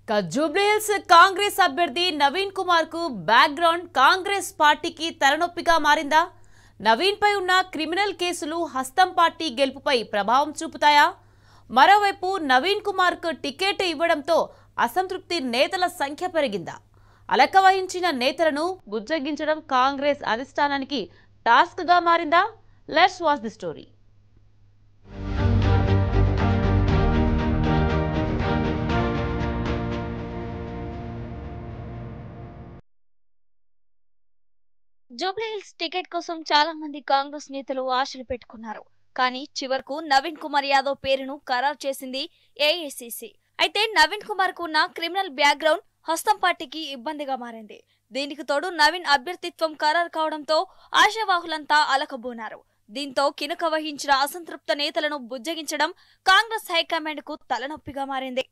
జూబ్లీహిల్స్ కాంగ్రెస్ అభ్యర్థి నవీన్ కుమార్ కు బ్యాక్గ్రౌండ్ కాంగ్రెస్ పార్టీకి తలనొప్పిగా మారిందా? నవీన్ పై ఉన్న క్రిమినల్ కేసులు హస్తం పార్టీ గెలుపుపై ప్రభావం చూపుతాయా? మరోవైపు నవీన్ కుమార్ కు టికెట్ ఇవ్వడంతో అసంతృప్తి నేతల సంఖ్య పెరిగిందా? అలక వహించిన నేతలను బుజ్జగించడం కాంగ్రెస్ అధిష్టానానికి టాస్క్ గా మారిందా? Let's watch the story. Jubilee Hills ticket కోసం చాలా మంది కాంగ్రెస్ నేతలు ఆశలు పెట్టుకున్నారు. కానీ చివరకు నవీన్ కుమార్ యాదవ్ పేరును ఖరారు చేసింది ఏఐసీసీ. అయితే నవీన్ కుమార్ కు ఉన్న క్రిమినల్ బ్యాక్గ్రౌండ్ హస్తం పార్టీకి ఇబ్బందిగా మారింది. దీనికి తోడు నవీన్ అభ్యర్థిత్వం ఖరారు కావడంతో ఆశావాహులంతా అలకబోనారు. దీంతో కినుక వహించిన అసంతృప్త నేతలను బుజ్జగించడం కాంగ్రెస్ హైకమాండ్ కు తలనొప్పిగా మారింది.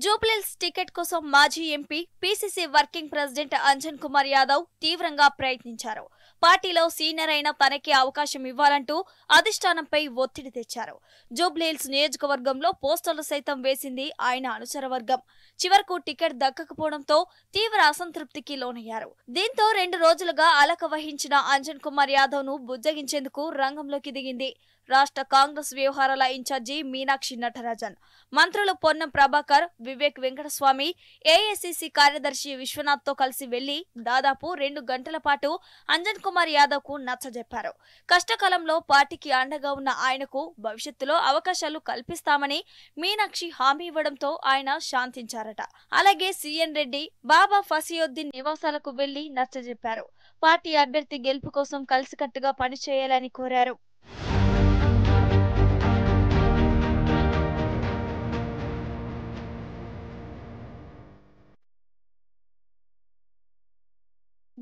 జూబ్లీహిల్స్ టికెట్ కోసం మాజీ MP PCC working president Anjan Kumar Yadav తీవ్రంగా ప్రయత్నించారు. పార్టీలో సీనియర్ అయిన తనకే అవకాశం ఇవ్వాలంటూ అధిష్టానంపై ఒత్తిడి తెచ్చారు. జూబ్లీహిల్స్ నియోజకవర్గంలో పోస్టర్లు సైతం వేసింది ఆయన అనుచర వర్గం. చివరకు టికెట్ దక్కకపోవడంతో తీవ్ర అసంతృప్తికి లోనయ్యారు. దీంతో 2 రోజులుగా అలక వహించిన అంజన్ కుమార్ యాదవ్ ను బుజ్జగించేందుకు రంగంలోకి దిగింది రాష్ట్ర కాంగ్రెస్ వ్యవహారాల ఇన్ఛార్జి మీనాక్షి నటరాజన్. మంత్రులు పొన్నం ప్రభాకర్, వివేక్ వెంకటస్వామి, ఏఐసీసీ కార్యదర్శి విశ్వనాథ్ తో కలిసి వెళ్లి దాదాపు 2 గంటల పాటు అంజన్ కుమార్ యాదవ్ కు నచ్చజెప్పారు. కష్టకాలంలో పార్టీకి అండగా ఉన్న ఆయనకు భవిష్యత్తులో అవకాశాలు కల్పిస్తామని మీనాక్షి హామీ ఇవ్వడంతో ఆయన శాంతించారట. అలాగే సిఎన్ రెడ్డి, బాబా ఫసియుద్దీన్ నివాసాలకు వెళ్లి నచ్చజెప్పారు. పార్టీ అభ్యర్థి గెలుపు కోసం కలిసికట్టుగా పనిచేయాలని కోరారు.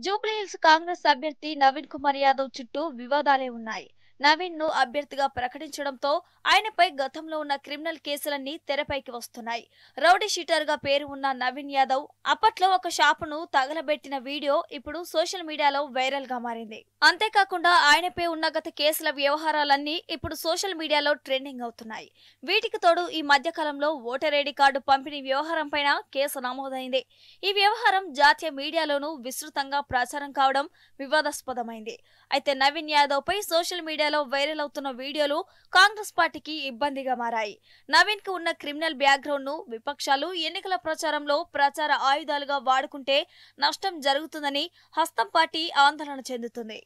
జూబ్లీహిల్స్ కాంగ్రెస్ అభ్యర్థి నవీన్ కుమార్ యాదవ్ చుట్టూ వివాదాలే ఉన్నాయి. నవీన్ ను అభ్యర్థిగా ప్రకటించడంతో ఆయనపై గతంలో ఉన్న క్రిమినల్ కేసులన్నీ తెరపైకి వస్తున్నాయి. రౌడీ షీటర్ గా పేరు ఉన్న నవీన్ యాదవ్ అప్పట్లో ఒక షాపును తగలబెట్టిన వీడియో ఇప్పుడు సోషల్ మీడియాలో వైరల్ గా మారింది. అంతేకాకుండా ఆయనపై ఉన్న గత కేసుల వ్యవహారాలన్నీ ఇప్పుడు సోషల్ మీడియాలో ట్రెండింగ్ అవుతున్నాయి. వీటికి తోడు ఈ మధ్య కాలంలో ఓటర్ ఐడి కార్డు పంపిణీ వ్యవహారం పైన కేసు నమోదైంది. ఈ వ్యవహారం జాతీయ మీడియాలోనూ విస్తృతంగా ప్రచారం కావడం వివాదాస్పదమైంది. అయితే నవీన్ యాదవ్ పై సోషల్ మీడియాలో వైరల్ అవుతున్న వీడియోలు కాంగ్రెస్ పార్టీకి ఇబ్బందిగా మారాయి. నవీన్ కు ఉన్న క్రిమినల్ బ్యాక్గ్రౌండ్ ను విపక్షాలు ఎన్నికల ప్రచారంలో ప్రచార ఆయుధాలుగా వాడుకుంటే నష్టం జరుగుతుందని హస్తం పార్టీ ఆందోళన చెందుతుంది.